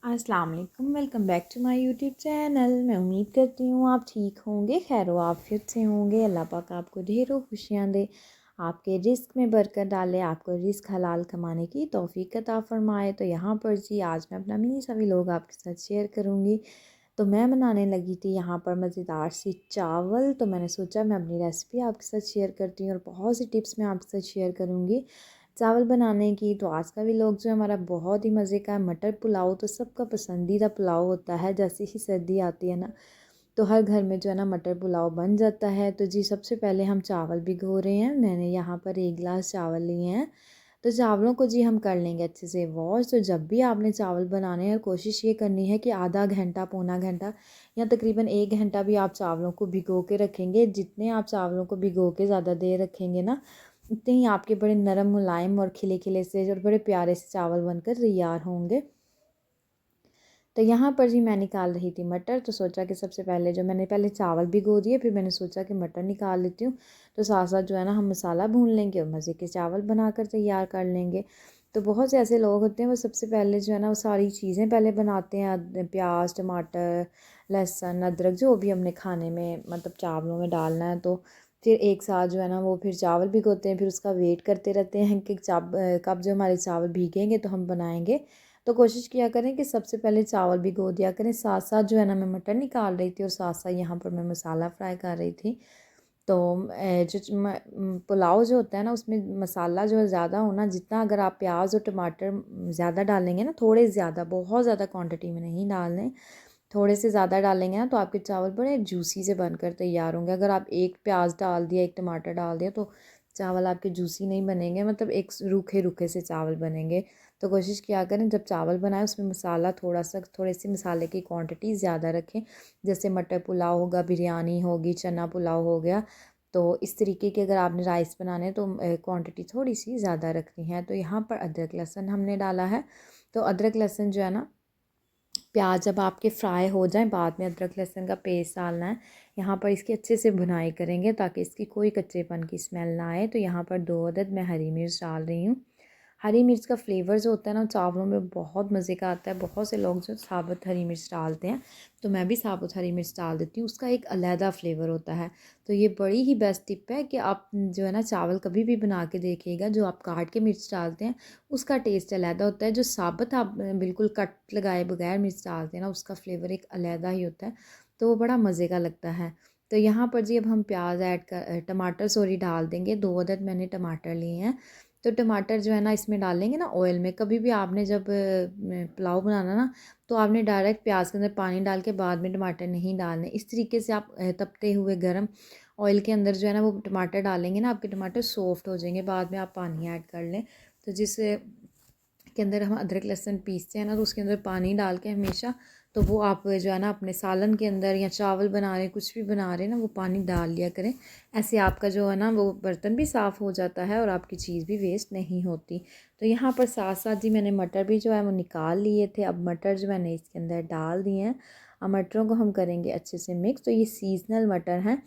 अस्सलाम वालेकुम, welcome back to my YouTube channel. मैं उम्मीद करती हूँ आप ठीक होंगे, खैर आफियत से होंगे। अल्लाह पाक आपको ढेरों खुशियाँ दे, आपके रिस्क में बरकत डाले, आपको रिस्क हलाल कमाने की तौफीक अता फ़रमाए। तो यहाँ पर जी आज मैं अपना मिनी सा व्लॉग आपके साथ शेयर करूँगी। तो मैं बनाने लगी थी यहाँ पर मज़ेदार सी चावल। तो मैंने सोचा मैं अपनी रेसिपी आपके साथ शेयर करती हूँ और बहुत सी टिप्स मैं आपके साथ शेयर करूँगी चावल बनाने की। तो आज का व्लॉग जो है हमारा बहुत ही मज़े का है। मटर पुलाव तो सबका पसंदीदा पुलाव होता है। जैसे ही सर्दी आती है ना, तो हर घर में जो है ना मटर पुलाव बन जाता है। तो जी सबसे पहले हम चावल भिगो रहे हैं। मैंने यहाँ पर 1 गिलास चावल लिए हैं। तो चावलों को जी हम कर लेंगे अच्छे से वॉश। तो जब भी आपने चावल बनाने हैं, कोशिश ये करनी है कि आधा घंटा, पौना घंटा या तकरीबन 1 घंटा भी आप चावलों को भिगो के रखेंगे। जितने आप चावलों को भिगो के ज़्यादा देर रखेंगे ना, उतने ही आपके बड़े नरम, मुलायम और खिले खिले से और बड़े प्यारे से चावल बनकर तैयार होंगे। तो यहाँ पर जी मैं निकाल रही थी मटर। तो सोचा कि सबसे पहले जो मैंने पहले चावल भिगो दिए, फिर मैंने सोचा कि मटर निकाल लेती हूँ। तो साथ साथ जो है ना हम मसाला भून लेंगे और मज़े के चावल बनाकर तैयार कर लेंगे। तो बहुत से ऐसे लोग होते हैं, वो सबसे पहले जो है ना वो सारी चीज़ें पहले बनाते हैं, प्याज, टमाटर, लहसुन, अदरक, जो भी हमने खाने में मतलब चावलों में डालना है। तो फिर एक साथ जो है ना वो फिर चावल भिगोते हैं, फिर उसका वेट करते रहते हैं कि कब जो हमारे चावल भीगेंगे तो हम बनाएंगे। तो कोशिश किया करें कि सबसे पहले चावल भिगो दिया करें। साथ साथ जो है ना मैं मटर निकाल रही थी और साथ साथ यहाँ पर मैं मसाला फ्राई कर रही थी। तो पुलाव जो होता है ना, उसमें मसाला जो है ज़्यादा होना, जितना अगर आप प्याज और टमाटर ज़्यादा डालेंगे ना, थोड़े ज़्यादा, बहुत ज़्यादा क्वांटिटी में नहीं डालने, थोड़े से ज़्यादा डालेंगे ना, तो आपके चावल बड़े जूसी से बनकर तैयार होंगे। अगर आप एक प्याज डाल दिया, एक टमाटर डाल दिया, तो चावल आपके जूसी नहीं बनेंगे, मतलब एक रूखे रूखे से चावल बनेंगे। तो कोशिश किया करें जब चावल बनाएं उसमें मसाला थोड़े से मसाले की क्वांटिटी ज़्यादा रखें। जैसे मटर पुलाव होगा, बिरयानी होगी, चना पुलाव हो गया। तो इस तरीके के अगर आपने राइस बनाने हैं तो क्वांटिटी थोड़ी सी ज़्यादा रखनी है। तो यहाँ पर अदरक लहसुन हमने डाला है। तो अदरक लहसुन जो है ना, प्याज जब आपके फ्राई हो जाए, बाद में अदरक लहसुन का पेस्ट डालना है। यहाँ पर इसकी अच्छे से भुनाई करेंगे ताकि इसकी कोई कच्चेपन की स्मेल ना आए। तो यहाँ पर 2 अदद मैं हरी मिर्च डाल रही हूँ। हरी मिर्च का फ्लेवर जो होता है ना चावलों में बहुत मज़े का आता है। बहुत से लोग जो साबुत हरी मिर्च डालते हैं, तो मैं भी साबुत हरी मिर्च डाल देती हूँ, उसका एक अलहदा फ्लेवर होता है। तो ये बड़ी ही बेस्ट टिप है कि आप जो है ना चावल कभी भी बना के देखिएगा, जो आप काट के मिर्च डालते हैं उसका टेस्ट अलहदा होता है। जो साबुत आप बिल्कुल कट लगाए बगैर मिर्च डालते हैं ना, उसका फ्लेवर एक अलहदा ही होता है। तो वो बड़ा मज़े का लगता है। तो यहाँ पर जी अब हम प्याज ऐड कर टमाटर सॉरी डाल देंगे। 2 अदद मैंने टमाटर लिए हैं। तो टमाटर जो है ना इसमें डालेंगे ना ऑयल में। कभी भी आपने जब पुलाव बनाना ना, तो आपने डायरेक्ट प्याज के अंदर पानी डाल के बाद में टमाटर नहीं डालने। इस तरीके से आप तपते हुए गर्म ऑयल के अंदर जो है ना वो टमाटर डालेंगे ना, आपके टमाटर सॉफ्ट हो जाएंगे। बाद में आप पानी ऐड कर लें। तो जिस के अंदर हम अदरक लहसुन पीसते हैं ना, तो उसके अंदर पानी डाल के हमेशा, तो वो आप जो है ना अपने सालन के अंदर या चावल बना रहे कुछ भी बना रहे हैं ना, वो पानी डाल लिया करें। ऐसे आपका जो है ना वो बर्तन भी साफ़ हो जाता है और आपकी चीज़ भी वेस्ट नहीं होती। तो यहाँ पर साथ साथ जी मैंने मटर भी जो है वो निकाल लिए थे। अब मटर जो मैंने इसके अंदर डाल दिए हैं। अब मटरों को हम करेंगे अच्छे से मिक्स। तो ये सीजनल मटर हैं,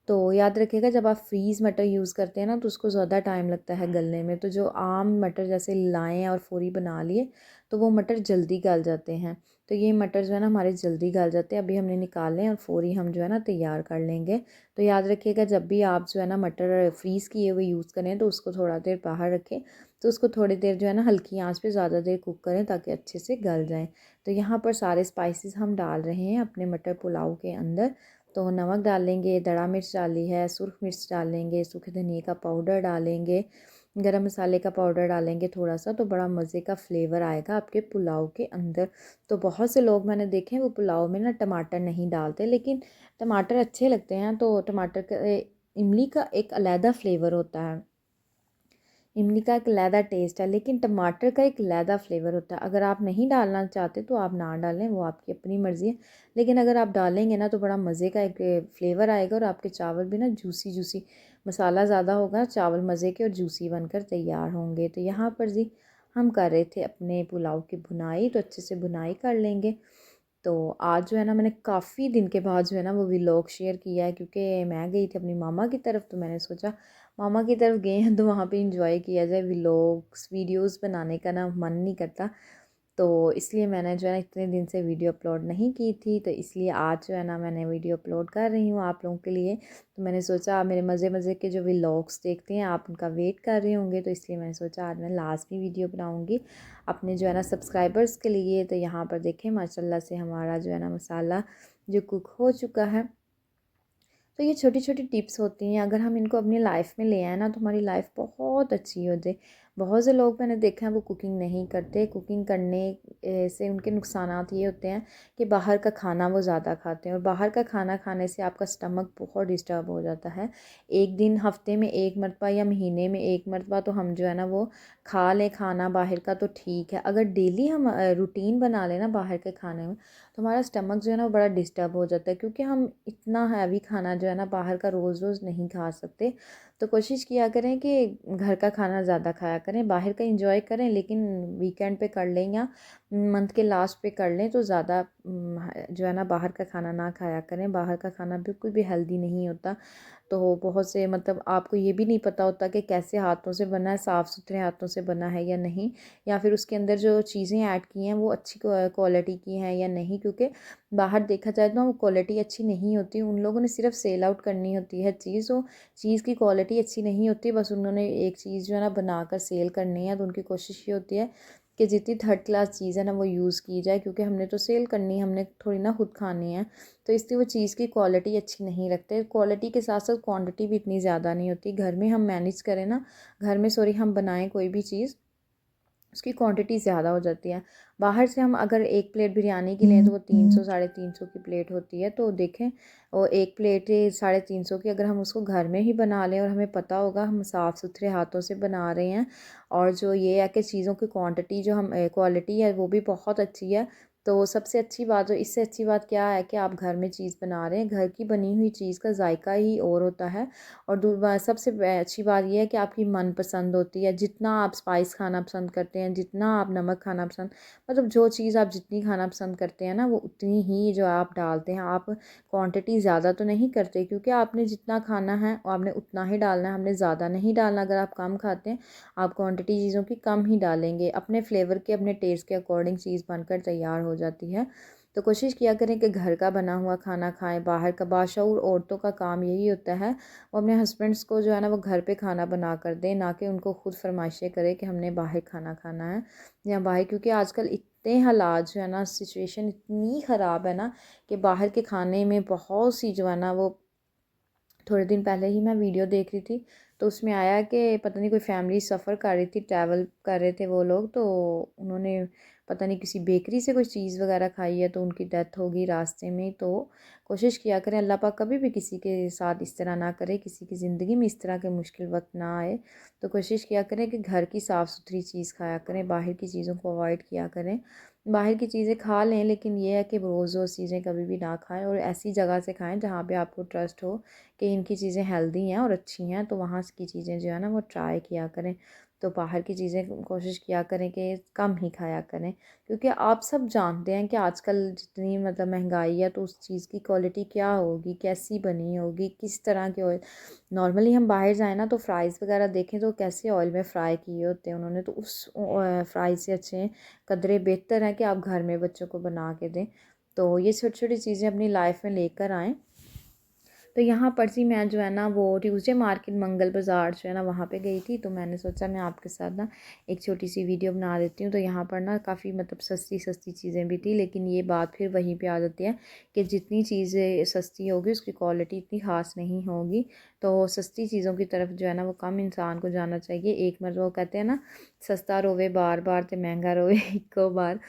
तो याद रखिएगा जब आप फ्रीज़ मटर यूज़ करते हैं ना, तो उसको ज़्यादा टाइम लगता है गलने में। तो जो आम मटर जैसे लाएँ और फौरी बना लिए, तो वो मटर जल्दी गल जाते हैं। तो ये मटर जो है ना हमारे जल्दी गल जाते हैं। अभी हमने निकाले और फौरी हम जो है ना तैयार कर लेंगे। तो याद रखिएगा जब भी आप जो है ना मटर फ्रीज़ किए हुए यूज़ करें, तो उसको थोड़ा देर बाहर रखें। तो उसको थोड़ी देर जो है ना हल्की आंच पे ज़्यादा देर कुक करें ताकि अच्छे से गल जाएँ। तो यहाँ पर सारे स्पाइसेस हम डाल रहे हैं अपने मटर पुलाव के अंदर। तो नमक डालेंगे, दड़ा मिर्च डाली है, सुरख मिर्च डालेंगे, सूखे धनिए का पाउडर डालेंगे, गरम मसाले का पाउडर डालेंगे थोड़ा सा। तो बड़ा मज़े का फ्लेवर आएगा आपके पुलाव के अंदर। तो बहुत से लोग मैंने देखे हैं वो पुलाव में ना टमाटर नहीं डालते, लेकिन टमाटर अच्छे लगते हैं। तो टमाटर का इमली का एक अलहदा फ्लेवर होता है, इमली का एक अलहदा टेस्ट है, लेकिन टमाटर का एक अलहदा फ्लेवर होता है। अगर आप नहीं डालना चाहते तो आप ना डालें, वो आपकी अपनी मर्ज़ी है। लेकिन अगर आप डालेंगे ना तो बड़ा मज़े का एक फ्लेवर आएगा और आपके चावल भी ना जूसी जूसी, मसाला ज़्यादा होगा, चावल मज़े के और जूसी बनकर तैयार होंगे। तो यहाँ पर जी हम कर रहे थे अपने पुलाव की भुनाई। तो अच्छे से भुनाई कर लेंगे। तो आज जो है ना मैंने काफ़ी दिन के बाद जो है ना वो व्लॉग शेयर किया है, क्योंकि मैं गई थी अपनी मामा की तरफ। तो मैंने सोचा मामा की तरफ गए हैं तो वहाँ पे इंजॉय किया जाए। व्लॉग्स वीडियोस बनाने का ना मन नहीं करता। तो इसलिए मैंने जो है ना इतने दिन से वीडियो अपलोड नहीं की थी, तो इसलिए आज जो है ना मैंने वीडियो अपलोड कर रही हूँ आप लोगों के लिए। तो मैंने सोचा आप मेरे मज़े मज़े के जो व्लॉग्स देखते हैं आप उनका वेट कर रहे होंगे, तो इसलिए मैंने सोचा आज मैं लास्ट में वीडियो बनाऊँगी अपने जो है ना सब्सक्राइबर्स के लिए। तो यहाँ पर देखें माशाल्लाह से हमारा जो है ना मसाला जो कुक हो चुका है। तो ये छोटी छोटी टिप्स होती हैं, अगर हम इनको अपनी लाइफ में ले आए ना तो हमारी लाइफ बहुत अच्छी हो जाए। बहुत से लोग मैंने देखा है वो कुकिंग नहीं करते, कुकिंग करने से उनके नुकसानात ये होते हैं कि बाहर का खाना वो ज़्यादा खाते हैं, और बाहर का खाना खाने से आपका स्टमक बहुत डिस्टर्ब हो जाता है। एक दिन हफ्ते में एक मरतबा या महीने में एक मरतबा तो हम जो है ना वो खा लें खाना बाहर का तो ठीक है, अगर डेली हम रूटीन बना लें ना बाहर के खाने में तो हमारा स्टमक जो है ना वो बड़ा डिस्टर्ब हो जाता है, क्योंकि हम इतना हैवी खाना जो है ना बाहर का रोज़ रोज़ नहीं खा सकते। तो कोशिश किया करें कि घर का खाना ज़्यादा खाया करें, बाहर का एंजॉय करें लेकिन वीकेंड पे कर लें या मंथ के लास्ट पे कर लें, तो ज़्यादा जो है ना बाहर का खाना ना खाया करें। बाहर का खाना बिल्कुल भी हेल्दी नहीं होता। तो बहुत से मतलब आपको ये भी नहीं पता होता कि कैसे हाथों से बना है, साफ़ सुथरे हाथों से बना है या नहीं, या फिर उसके अंदर जो चीज़ें ऐड की हैं वो अच्छी क्वालिटी की हैं या नहीं, क्योंकि बाहर देखा जाए तो वो क्वालिटी अच्छी नहीं होती। उन लोगों ने सिर्फ सेल आउट करनी होती है चीज़, वो चीज़ की क्वालिटी अच्छी नहीं होती, बस उन्होंने एक चीज़ जो है ना बनाकर सेल करनी है। तो उनकी कोशिश ये होती है कि जितनी थर्ड क्लास चीज़ है ना वो यूज़ की जाए, क्योंकि हमने तो सेल करनी है, हमने थोड़ी ना खुद खानी है। तो इसलिए वो चीज़ की क्वालिटी अच्छी नहीं रखते, क्वालिटी के साथ साथ क्वांटिटी भी इतनी ज़्यादा नहीं होती। घर में हम मैनेज करें ना, घर में सॉरी हम बनाएं कोई भी चीज़, उसकी क्वांटिटी ज़्यादा हो जाती है। बाहर से हम अगर एक प्लेट बिरयानी की लें तो वो 300 साढ़े 300 की प्लेट होती है। तो देखें वो एक प्लेट 350 की, अगर हम उसको घर में ही बना लें और हमें पता होगा हम साफ़ सुथरे हाथों से बना रहे हैं, और जो ये है कि चीज़ों की क्वांटिटी जो हम क्वालिटी है वो भी बहुत अच्छी है, तो सबसे अच्छी बात जो इससे अच्छी बात क्या है कि आप घर में चीज़ बना रहे हैं। घर की बनी हुई चीज़ का जायका ही और होता है। और सबसे अच्छी बात यह है कि आपकी मनपसंद होती है, जितना आप स्पाइस खाना पसंद करते हैं, जितना आप नमक खाना पसंद, मतलब जो चीज़ आप जितनी खाना पसंद करते हैं ना वो उतनी ही जो आप डालते हैं। आप क्वांटिटी ज़्यादा तो नहीं करते, क्योंकि आपने जितना खाना है आपने उतना ही डालना है, हमने ज़्यादा नहीं डालना। अगर आप कम खाते हैं आप क्वांटिटी चीज़ों की कम ही डालेंगे, अपने फ्लेवर के अपने टेस्ट के अकॉर्डिंग चीज़ बनकर तैयार हो जाती है। तो कोशिश किया करें कि घर का बना हुआ खाना खाएं। बाहर का बाशऊर औरतों का काम यही होता है, वो अपने हस्बैंड्स को जो है ना वो घर पे खाना बना कर दें, ना कि उनको खुद फरमाइशें करें कि हमने बाहर खाना खाना है या बाहर। क्योंकि आजकल इतने हालात जो है ना, सिचुएशन इतनी ख़राब है ना कि बाहर के खाने में बहुत सी जो है ना वो, थोड़े दिन पहले ही मैं वीडियो देख रही थी तो उसमें आया कि पता नहीं कोई फैमिली सफ़र कर रही थी, ट्रैवल कर रहे थे वो लोग, तो उन्होंने पता नहीं किसी बेकरी से कोई चीज़ वगैरह खाई है तो उनकी डेथ होगी रास्ते में। तो कोशिश किया करें, अल्लाह पाक कभी भी किसी के साथ इस तरह ना करे, किसी की ज़िंदगी में इस तरह के मुश्किल वक्त ना आए। तो कोशिश किया करें कि घर की साफ़ सुथरी चीज़ खाया करें, बाहर की चीज़ों को अवॉइड किया करें। बाहर की चीज़ें खा लें लेकिन ये है कि रोज़ रोज़ चीज़ें कभी भी ना खाएं, और ऐसी जगह से खाएं जहाँ पे आपको ट्रस्ट हो कि इनकी चीज़ें हेल्दी हैं और अच्छी हैं, तो वहाँ की चीज़ें जो है ना वो ट्राई किया करें। तो बाहर की चीज़ें कोशिश किया करें कि कम ही खाया करें, क्योंकि आप सब जानते हैं कि आजकल जितनी मतलब महंगाई है तो उस चीज़ की क्वालिटी क्या होगी, कैसी बनी होगी, किस तरह के ऑयल। नॉर्मली हम बाहर जाएँ ना तो फ्राइज़ वगैरह देखें तो कैसे ऑयल में फ्राई किए होते हैं उन्होंने, तो उस फ्राई से अच्छे कदरे बेहतर है कि आप घर में बच्चों को बना के दें। तो ये छोटी छोटी चीज़ें अपनी लाइफ में लेकर आएँ। तो यहाँ पर सी मैं जो है ना वो ट्यूसडे मार्केट मंगल बाज़ार जो है ना वहाँ पे गई थी, तो मैंने सोचा मैं आपके साथ ना एक छोटी सी वीडियो बना देती हूँ। तो यहाँ पर ना काफ़ी मतलब सस्ती सस्ती चीज़ें भी थी, लेकिन ये बात फिर वहीं पे आ जाती है कि जितनी चीज़ें सस्ती होगी उसकी क्वालिटी इतनी ख़ास नहीं होगी। तो सस्ती चीज़ों की तरफ जो है ना वो कम इंसान को जाना चाहिए। एक मतलब वो कहते हैं ना, सस्ता रोवे बार बार तो महंगा रोवे इको बार।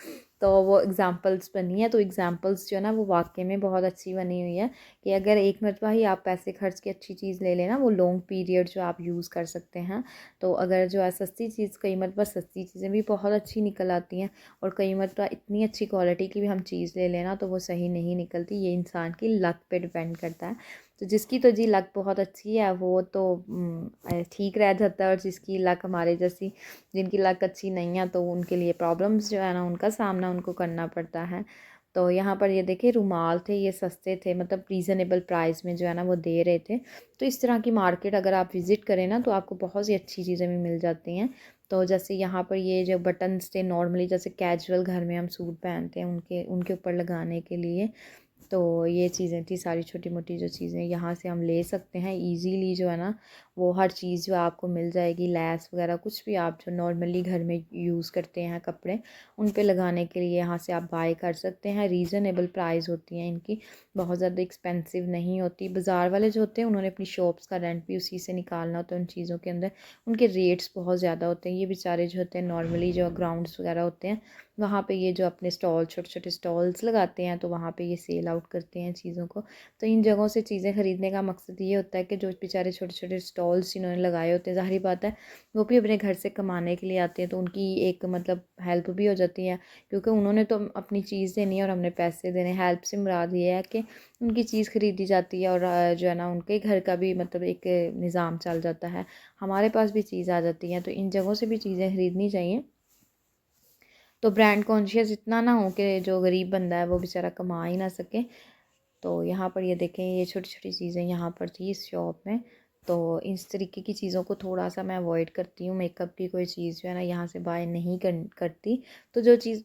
तो वो एग्ज़ाम्पल्स बनी है, तो एग्ज़ाम्पल्स जो है ना वो वाकई में बहुत अच्छी बनी हुई है कि अगर एक मरतबा ही आप पैसे खर्च के अच्छी चीज़ ले लेना, वो लॉन्ग पीरियड जो आप यूज़ कर सकते हैं। तो अगर जो है सस्ती चीज़, कई मरतबा सस्ती चीज़ें भी बहुत अच्छी निकल आती हैं, और कई मरतबा इतनी अच्छी क्वालिटी की भी हम चीज़ ले लेना तो वो सही नहीं निकलती। ये इंसान की लक पे डिपेंड करता है। तो जिसकी तो जी लक बहुत अच्छी है वो तो ठीक रह जाता है, और जिसकी लक हमारे जैसी, जिनकी लक अच्छी नहीं है तो उनके लिए प्रॉब्लम्स जो है ना उनका सामना उनको करना पड़ता है। तो यहाँ पर ये देखिए रुमाल थे, ये सस्ते थे, मतलब रीज़नेबल प्राइस में जो है ना वो दे रहे थे। तो इस तरह की मार्केट अगर आप विज़िट करें ना तो आपको बहुत सी अच्छी चीज़ें भी मिल जाती हैं। तो जैसे यहाँ पर ये जो बटन्स थे नॉर्मली जैसे कैजुअल घर में हम सूट पहनते हैं उनके उनके ऊपर लगाने के लिए, तो ये चीज़ें थी सारी छोटी मोटी जो चीज़ें यहाँ से हम ले सकते हैं इजीली जो है ना, वो हर चीज़ जो आपको मिल जाएगी, लैस वगैरह कुछ भी आप जो नॉर्मली घर में यूज़ करते हैं कपड़े उन पे लगाने के लिए यहाँ से आप बाय कर सकते हैं। रीज़नेबल प्राइस होती हैं इनकी, बहुत ज़्यादा एक्सपेंसिव नहीं होती। बाज़ार वाले जो होते हैं उन्होंने अपनी शॉप्स का रेंट भी उसी से निकालना होता है उन चीज़ों के अंदर, उनके रेट्स बहुत ज़्यादा होते हैं। ये बेचारे जो होते हैं नॉर्मली जो ग्राउंड्स वगैरह होते हैं वहाँ पे ये जो अपने स्टॉल छोटे छोटे स्टॉल्स लगाते हैं तो वहाँ पे ये सेल आउट करते हैं चीज़ों को। तो इन जगहों से चीज़ें ख़रीदने का मकसद ये होता है कि जो बेचारे छोटे छोटे स्टॉल्स जिन्होंने लगाए होते हैं, ज़ाहिर बात है वो भी अपने घर से कमाने के लिए आते हैं, तो उनकी एक मतलब हेल्प भी हो जाती है, क्योंकि उन्होंने तो अपनी चीज़ देनी है और हमने पैसे देने। हेल्प से मुराद ये है कि उनकी चीज़ ख़रीदी जाती है और जो है ना उनके घर का भी मतलब एक निज़ाम चल जाता है, हमारे पास भी चीज़ आ जाती है। तो इन जगहों से भी चीज़ें ख़रीदनी चाहिए। तो ब्रांड कॉन्शियस इतना ना हो कि जो गरीब बंदा है वो बेचारा कमा ही ना सके। तो यहाँ पर ये देखें ये छोटी छोटी चीज़ें यहाँ पर थी इस शॉप में। तो इस तरीके की चीज़ों को थोड़ा सा मैं अवॉइड करती हूँ, मेकअप की कोई चीज़ जो है ना यहाँ से बाय नहीं करती। तो जो चीज़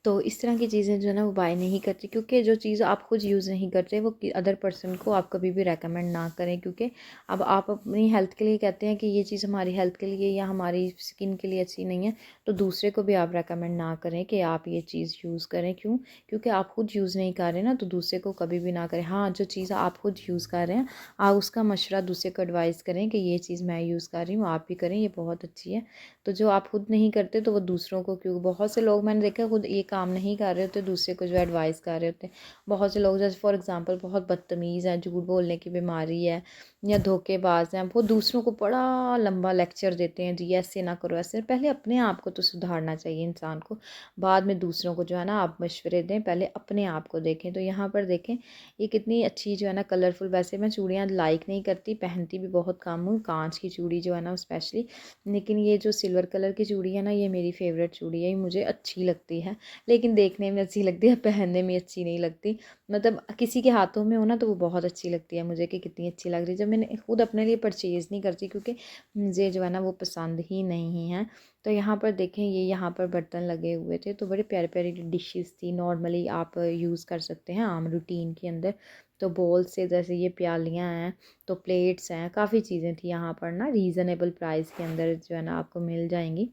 तो इस तरह की चीज़ें जो है ना वो बाय नहीं करती, क्योंकि जो चीज़ आप खुद यूज़ नहीं करते वो अदर पर्सन को आप कभी भी रेकमेंड ना करें, क्योंकि अब आप अपनी हेल्थ के लिए कहते हैं कि ये चीज़ हमारी हेल्थ के लिए या हमारी स्किन के लिए अच्छी नहीं है, तो दूसरे को भी आप रेकमेंड ना करें कि आप ये चीज़ यूज़ करें। क्यों? क्योंकि आप खुद यूज़ नहीं कर रहे ना, तो दूसरे को कभी भी ना करें। हाँ, जो चीज़ आप खुद यूज़ कर रहे हैं आप उसका मशवरा दूसरे को एडवाइस करें कि ये चीज़ मैं यूज़ कर रही हूँ, आप भी करें, ये बहुत अच्छी है। तो जो आप खुद नहीं करते तो वो दूसरों को क्यों, बहुत से लोग मैंने देखा खुद ये काम नहीं कर रहे होते, दूसरे को जो एडवाइस कर रहे होते हैं। बहुत से लोग जैसे फॉर एग्जांपल बहुत बदतमीज़ हैं, झूठ बोलने की बीमारी है या धोखेबाज हैं, वो दूसरों को बड़ा लंबा लेक्चर देते हैं, जी ऐसे ना करो ऐसे। पहले अपने आप को तो सुधारना चाहिए इंसान को, बाद में दूसरों को जो है ना आप मशवरे दें, पहले अपने आप को देखें। तो यहाँ पर देखें ये कितनी अच्छी जो है ना कलरफुल, वैसे मैं चूड़ियाँ लाइक नहीं करती, पहनती भी बहुत कम हूँ, कांच की चूड़ी जो है ना स्पेशली, लेकिन ये जो सिल्वर कलर की चूड़ी है ना ये मेरी फेवरेट चूड़ी है, ये मुझे अच्छी लगती है, लेकिन देखने में अच्छी लगती है, पहनने में अच्छी नहीं लगती। मतलब किसी के हाथों में हो ना तो वो बहुत अच्छी लगती है मुझे कि कितनी अच्छी लग रही है, जब मैंने खुद अपने लिए परचेज़ नहीं करती क्योंकि मुझे जो है ना वो पसंद ही नहीं है। तो यहाँ पर देखें ये यहाँ पर बर्तन लगे हुए थे, तो बड़े प्यारे प्यारी डिशेस थी, नॉर्मली आप यूज़ कर सकते हैं आम रूटीन के अंदर। तो बोल से जैसे ये प्यालियाँ हैं, तो प्लेट्स हैं, काफ़ी चीज़ें थी यहाँ पर ना रीज़नेबल प्राइस के अंदर जो है ना आपको मिल जाएंगी।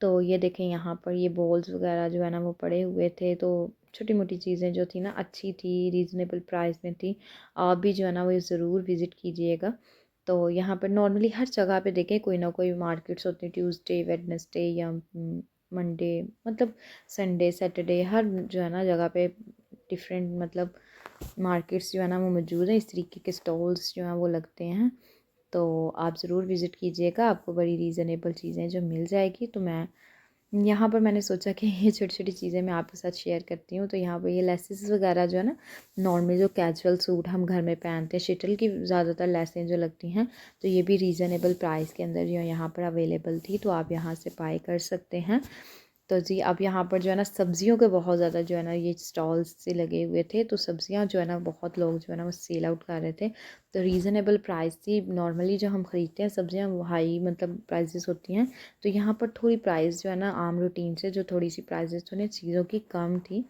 तो ये देखें यहाँ पर ये बॉल्स वगैरह जो है ना वो पड़े हुए थे, तो छोटी मोटी चीज़ें जो थी ना अच्छी थी, रीज़नेबल प्राइस में थी। आप भी जो है ना वो ज़रूर विज़िट कीजिएगा। तो यहाँ पर नॉर्मली हर जगह पे देखें कोई ना कोई मार्केट्स होती हैं, ट्यूसडे वेडनेसडे या मंडे, मतलब संडे सैटरडे, हर जो है ना जगह पे डिफरेंट मतलब मार्केट्स जो है ना वो मौजूद हैं, इस तरीके के स्टॉल्स जो हैं वो लगते हैं। तो आप ज़रूर विज़िट कीजिएगा, आपको बड़ी रीज़नेबल चीज़ें जो मिल जाएगी। तो मैं यहाँ पर मैंने सोचा कि ये छोटी-छोटी चीज़ें मैं आपके साथ शेयर करती हूँ। तो यहाँ पर ये लेसेस वगैरह जो है ना, नॉर्मल जो कैजुअल सूट हम घर में पहनते हैं, शिटल की ज़्यादातर लेसें जो लगती हैं, तो ये भी रीज़नेबल प्राइस के अंदर जो यहाँ पर अवेलेबल थी, तो आप यहाँ से बाय कर सकते हैं। तो जी अब यहाँ पर जो है ना सब्ज़ियों के बहुत ज़्यादा जो है ना ये स्टॉल्स से लगे हुए थे, तो सब्ज़ियाँ जो है ना बहुत लोग जो है ना वो सेल आउट कर रहे थे। तो रीज़नेबल प्राइस थी, नॉर्मली जो हम ख़रीदते हैं सब्ज़ियाँ वो हाई मतलब प्राइसेस होती हैं, तो यहाँ पर थोड़ी प्राइस जो है ना आम रूटीन से जो थोड़ी सी प्राइसेस थोड़ी चीज़ों की कम थी।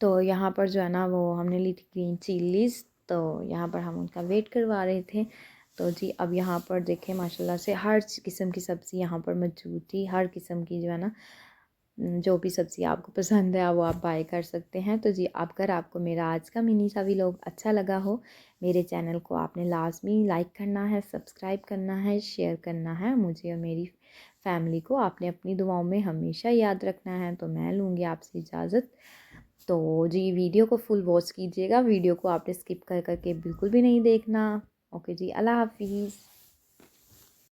तो यहाँ पर जो है ना वो हमने ली थी ग्रीन चिलीज़, तो यहाँ पर हम उनका वेट करवा रहे थे। तो जी अब यहाँ पर देखें माशाल्लाह से हर किस्म की सब्ज़ी यहाँ पर मौजूद थी, हर किस्म की जो है ना जो भी सब्ज़ी आपको पसंद है वो आप बाय कर सकते हैं। तो जी अगर आपको मेरा आज का मिनी सा व्लॉग अच्छा लगा हो, मेरे चैनल को आपने लाज़मी लाइक करना है, सब्सक्राइब करना है, शेयर करना है। मुझे और मेरी फैमिली को आपने अपनी दुआओं में हमेशा याद रखना है। तो मैं लूँगी आपसे इजाज़त। तो जी वीडियो को फुल वॉच कीजिएगा, वीडियो को आपने स्किप कर के बिल्कुल भी नहीं देखना। ओके जी, अल्लाह हाफ़िज़।